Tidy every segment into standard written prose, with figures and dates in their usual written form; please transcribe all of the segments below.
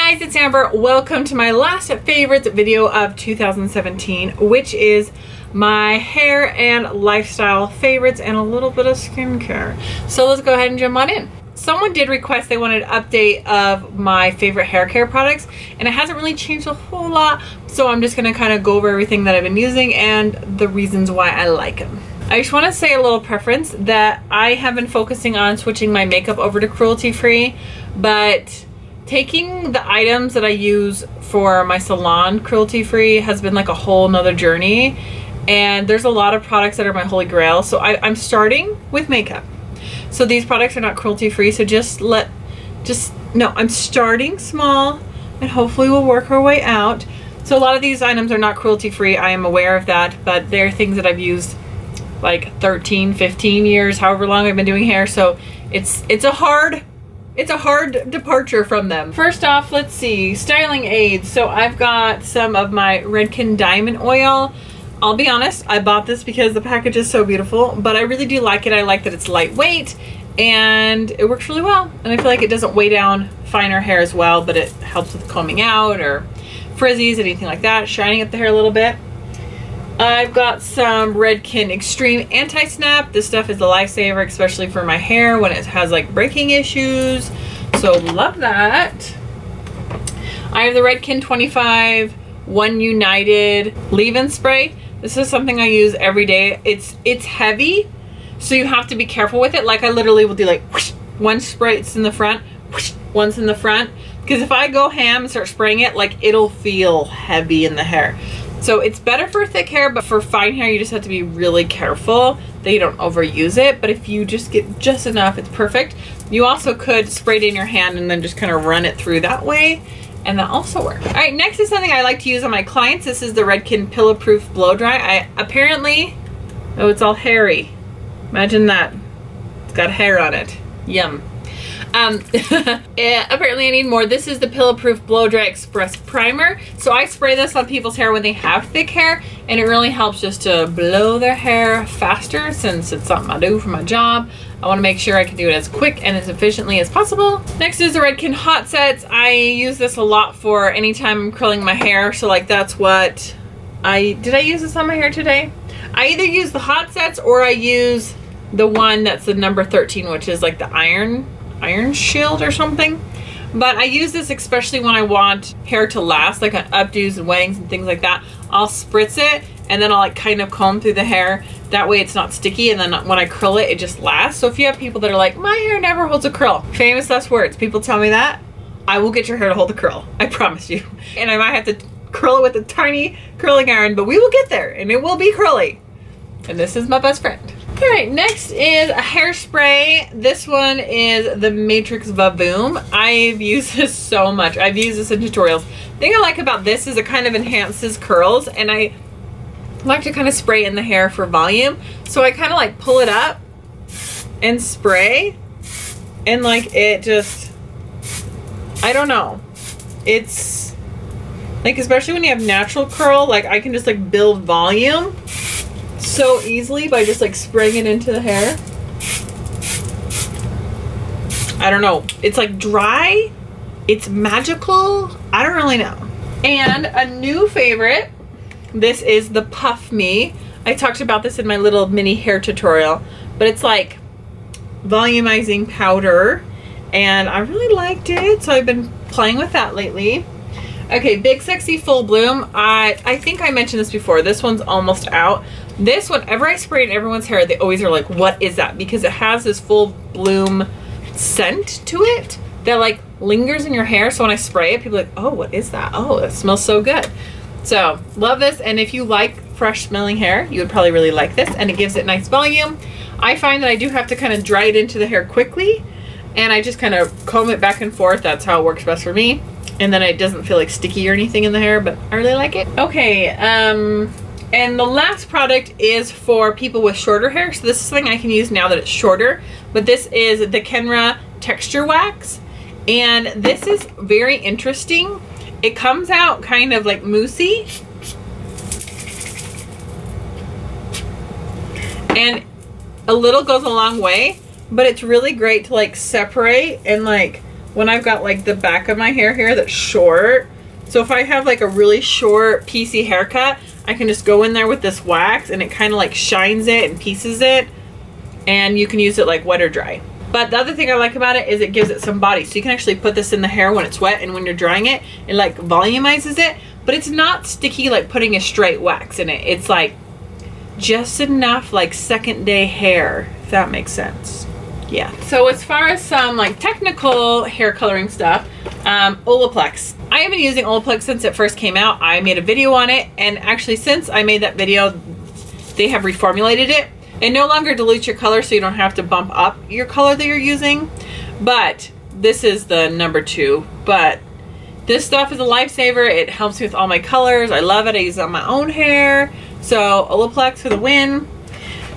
guys, it's Amber. Welcome to my last favorites video of 2017, which is my hair and lifestyle favorites and a little bit of skincare. So let's go ahead and jump on in. Someone did request they wanted an update of my favorite hair care products, and it hasn't really changed a whole lot, so I'm just gonna kind of go over everything that I've been using and the reasons why I like them. I just want to say a little preference that I have been focusing on switching my makeup over to cruelty-free, but taking the items that I use for my salon cruelty-free has been like a whole nother journey, and there's a lot of products that are my holy grail. So I'm starting with makeup. So these products are not cruelty-free, so I'm starting small and hopefully we'll work our way out. So a lot of these items are not cruelty-free, I am aware of that, but they're things that I've used like 13, 15 years, however long I've been doing hair, so it's a hard departure from them. First off, let's see, styling aids. So I've got some of my Redken Diamond Oil. I'll be honest, I bought this because the package is so beautiful, but I really do like it. I like that it's lightweight and it works really well. And I feel like it doesn't weigh down finer hair as well, but it helps with combing out or frizzies, anything like that, shining up the hair a little bit. I've got some Redken Extreme Anti-Snap. This stuff is a lifesaver, especially for my hair when it has like breaking issues. So love that. I have the Redken 25 One United Leave-In Spray. This is something I use every day. It's heavy, so you have to be careful with it. Like I literally will do like whoosh, one spray, it's in the front, whoosh, one's in the front. Because if I go ham and start spraying it, like it'll feel heavy in the hair. So it's better for thick hair, but for fine hair, you just have to be really careful that you don't overuse it. But if you just get just enough, it's perfect. You also could spray it in your hand and then just kind of run it through that way, and that also works. All right, next is something I like to use on my clients. This is the Redken Pillow Proof Blow Dry. Oh, it's all hairy. Imagine that. It's got hair on it. Yum. Apparently I need more. This is the Pillow Proof Blow Dry Express Primer. So I spray this on people's hair when they have thick hair, and it really helps just to blow their hair faster. Since it's something I do for my job, I want to make sure I can do it as quick and as efficiently as possible. Next is the Redken Hot Sets. I use this a lot for anytime I'm curling my hair. So like that's what did I use this on my hair today? I either use the Hot Sets or I use the one that's the number 13, which is like the Iron Shield or something. But I use this especially when I want hair to last, like on updos and weddings and things like that. I'll spritz it and then I'll like kind of comb through the hair. That way it's not sticky, and then when I curl it, it just lasts. So if you have people that are like, my hair never holds a curl, famous last words, people tell me that, I will get your hair to hold a curl, I promise you. And I might have to curl it with a tiny curling iron, but we will get there and it will be curly. And this is my best friend. All right, next is a hairspray. This one is the Matrix Vavoom. I've used this so much. I've used this in tutorials. The thing I like about this is it kind of enhances curls, and I like to kind of spray in the hair for volume. So I kind of like pull it up and spray, and like it just, I don't know. It's like, especially when you have natural curl, like I can just like build volume so easily by just like spraying it into the hair. I don't know. It's like dry. It's magical. I don't really know. And a new favorite. This is the Puff Me. I talked about this in my little mini hair tutorial, but it's like volumizing powder, and I really liked it. So I've been playing with that lately. Okay, Big Sexy Full Bloom. I think I mentioned this before. This one's almost out. This, whenever I spray it in everyone's hair, they always are like, what is that? Because it has this full bloom scent to it that like lingers in your hair. So when I spray it, people are like, oh, what is that? Oh, it smells so good. So love this. And if you like fresh smelling hair, you would probably really like this. And it gives it nice volume. I find that I do have to kind of dry it into the hair quickly, and I just kind of comb it back and forth. That's how it works best for me. And then it doesn't feel like sticky or anything in the hair, but I really like it. Okay, and the last product is for people with shorter hair. So this is something I can use now that it's shorter, but this is the Kenra Texture Wax. And this is very interesting. It comes out kind of like moussey. And a little goes a long way, but it's really great to like separate and like when I've got like the back of my hair here that's short. So if I have like a really short piecey haircut, I can just go in there with this wax and it kind of like shines it and pieces it, and you can use it like wet or dry. But the other thing I like about it is it gives it some body. So you can actually put this in the hair when it's wet, and when you're drying it, it like volumizes it, but it's not sticky like putting a straight wax in it. It's like just enough like second day hair, if that makes sense. Yeah. So as far as some like technical hair coloring stuff, Olaplex. I have been using Olaplex since it first came out. I made a video on it, and actually since I made that video, they have reformulated it. It no longer dilutes your color, so you don't have to bump up your color that you're using. But this is the #2. But this stuff is a lifesaver. It helps me with all my colors. I love it. I use it on my own hair. So Olaplex for the win.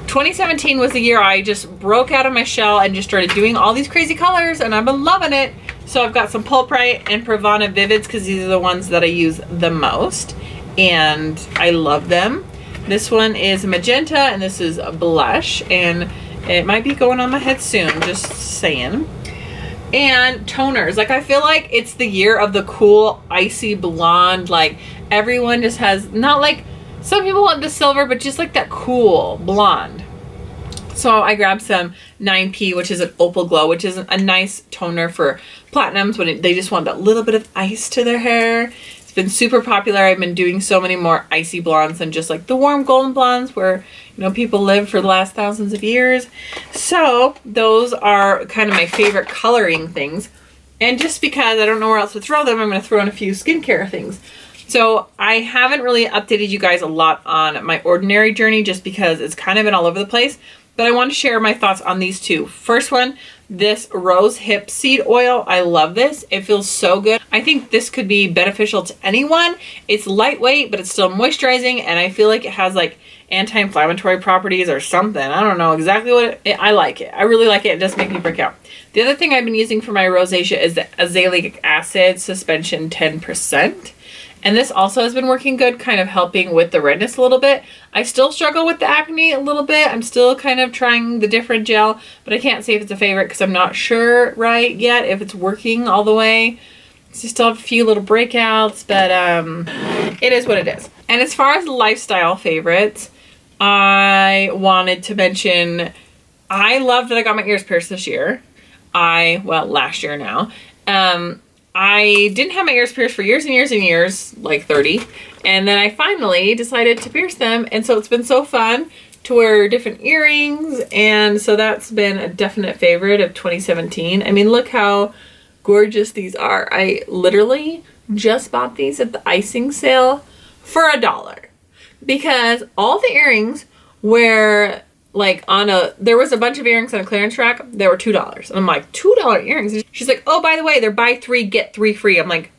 2017 was the year I just broke out of my shell and just started doing all these crazy colors, and I've been loving it. So I've got some Pulprite and Pravana Vivids because these are the ones that I use the most, and I love them. This one is magenta, and this is a blush, and it might be going on my head soon, just saying. And toners. Like, I feel like it's the year of the cool icy blonde. Like, everyone just has, not like, some people want the silver, but just like that cool blonde. So I grabbed some 9P, which is an Opal Glow, which is a nice toner for platinums when they just want that little bit of ice to their hair. It's been super popular. I've been doing so many more icy blondes than just like the warm golden blondes where, you know, people live for the last thousands of years. So those are kind of my favorite coloring things. And just because I don't know where else to throw them, I'm going to throw in a few skincare things. So I haven't really updated you guys a lot on my Ordinary journey just because it's kind of been all over the place. But I want to share my thoughts on these two. First one, this Rose Hip Seed Oil. I love this. It feels so good. I think this could be beneficial to anyone. It's lightweight, but it's still moisturizing, and I feel like it has like anti-inflammatory properties or something. I don't know exactly what I like it. I really like it. It does make me break out. The other thing I've been using for my rosacea is the Azelaic Acid Suspension 10%. And this also has been working good, kind of helping with the redness a little bit. I still struggle with the acne a little bit. I'm still kind of trying the different gel, but I can't say if it's a favorite because I'm not sure right yet if it's working all the way. So I still have a few little breakouts, but it is what it is. And as far as lifestyle favorites, I wanted to mention, I love that I got my ears pierced this year. Well, last year now. I didn't have my ears pierced for years and years and years, like 30. And then I finally decided to pierce them. And so it's been so fun to wear different earrings. And so that's been a definite favorite of 2017. I mean, look how gorgeous these are. I literally just bought these at the icing sale for $1. Because all the earrings were like there was a bunch of earrings on a clearance rack. They were $2. And I'm like, $2 earrings? She's like, oh, by the way, they're buy 3, get 3 free. I'm like,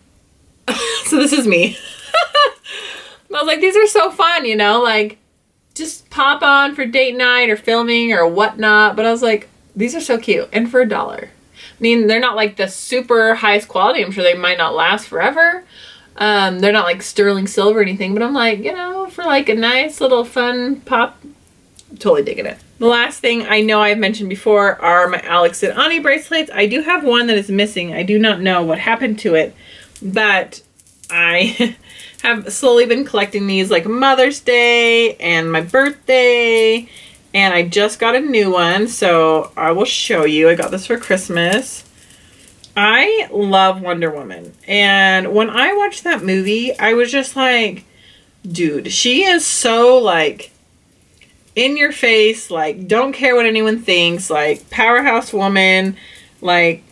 so this is me. I was like, these are so fun, you know, like just pop on for date night or filming or whatnot. But I was like, these are so cute. And for $1. I mean, they're not like the super highest quality. I'm sure they might not last forever. They're not like sterling silver or anything, but I'm like, you know, for like a nice little fun pop, I'm totally digging it. The last thing I know I've mentioned before are my Alex and Ani bracelets. I do have one that is missing. I do not know what happened to it, but I have slowly been collecting these like Mother's Day and my birthday, and I just got a new one, so I will show you. I got this for Christmas. I love Wonder Woman, and when I watched that movie, I was just like, dude, she is so like in your face, like don't care what anyone thinks, like powerhouse woman, like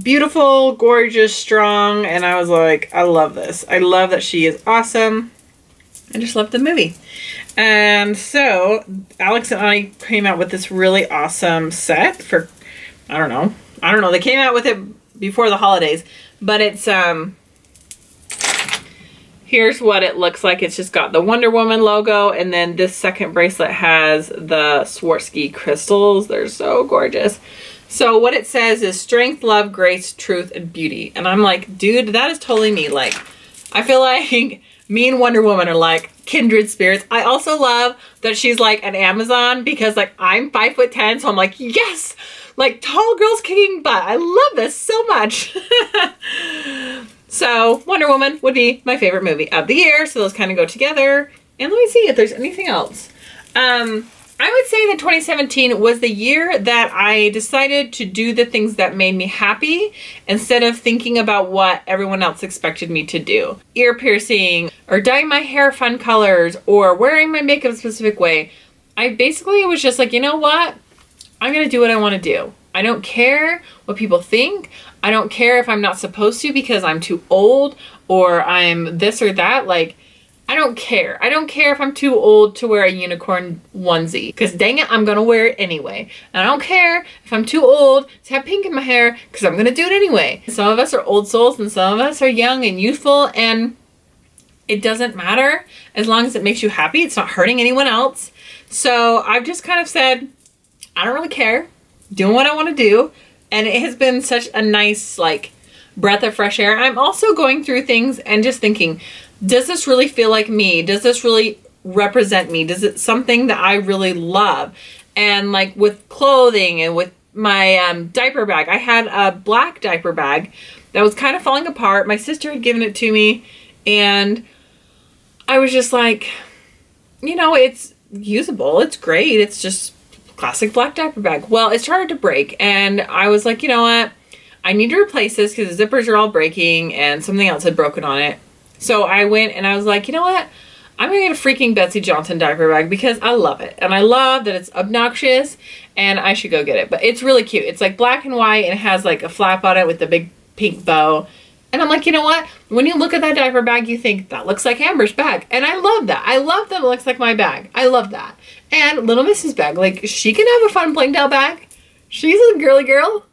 beautiful, gorgeous, strong. And I was like, I love this. I love that she is awesome. I just love the movie. And so Alex and I came out with this really awesome set for, I don't know. They came out with it before the holidays, but it's here's what it looks like. It's just got the Wonder Woman logo, and then this second bracelet has the Swarovski crystals. They're so gorgeous. So what it says is strength, love, grace, truth, and beauty. And I'm like, dude, that is totally me. Like, I feel like me and Wonder Woman are like kindred spirits. I also love that she's like an Amazon because like I'm 5'10", so I'm like, yes, Like tall girls kicking butt. I love this so much. So Wonder Woman would be my favorite movie of the year. So those kind of go together. And let me see if there's anything else. I would say that 2017 was the year that I decided to do the things that made me happy instead of thinking about what everyone else expected me to do. Ear piercing, or dyeing my hair fun colors, or wearing my makeup a specific way. I basically was just like, you know what? I'm gonna do what I wanna do. I don't care what people think. I don't care if I'm not supposed to because I'm too old or I'm this or that. Like, I don't care. I don't care if I'm too old to wear a unicorn onesie, because dang it, I'm gonna wear it anyway. And I don't care if I'm too old to have pink in my hair, because I'm gonna do it anyway. Some of us are old souls and some of us are young and youthful, and it doesn't matter as long as it makes you happy. It's not hurting anyone else. So I've just kind of said, I don't really care, doing what I want to do. And it has been such a nice, like, breath of fresh air. I'm also going through things and just thinking, does this really feel like me? Does this really represent me? Does it something that I really love? And like with clothing and with my diaper bag, I had a black diaper bag that was kind of falling apart. My sister had given it to me and I was just like, you know, it's usable. It's great. It's just classic black diaper bag. Well, it started to break and I was like, you know what? I need to replace this because the zippers are all breaking and something else had broken on it. So I went and I was like, you know what? I'm gonna get a freaking Betsy Johnson diaper bag because I love it. And I love that it's obnoxious and I should go get it. But it's really cute. It's like black and white and it has like a flap on it with the big pink bow. And I'm like, you know what? When you look at that diaper bag, you think that looks like Amber's bag. And I love that. I love that it looks like my bag. I love that. And little Missy's bag. Like, she can have a fun playing doll bag. She's a girly girl.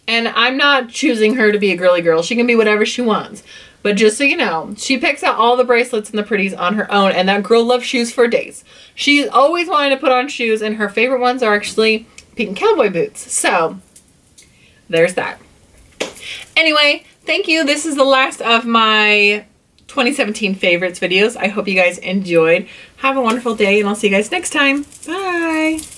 And I'm not choosing her to be a girly girl. She can be whatever she wants. But just so you know, she picks out all the bracelets and the pretties on her own, and that girl loves shoes for days. She's always wanting to put on shoes, and her favorite ones are actually pink cowboy boots. So, there's that. Anyway, thank you. This is the last of my 2017 favorites videos. I hope you guys enjoyed. Have a wonderful day, and I'll see you guys next time. Bye!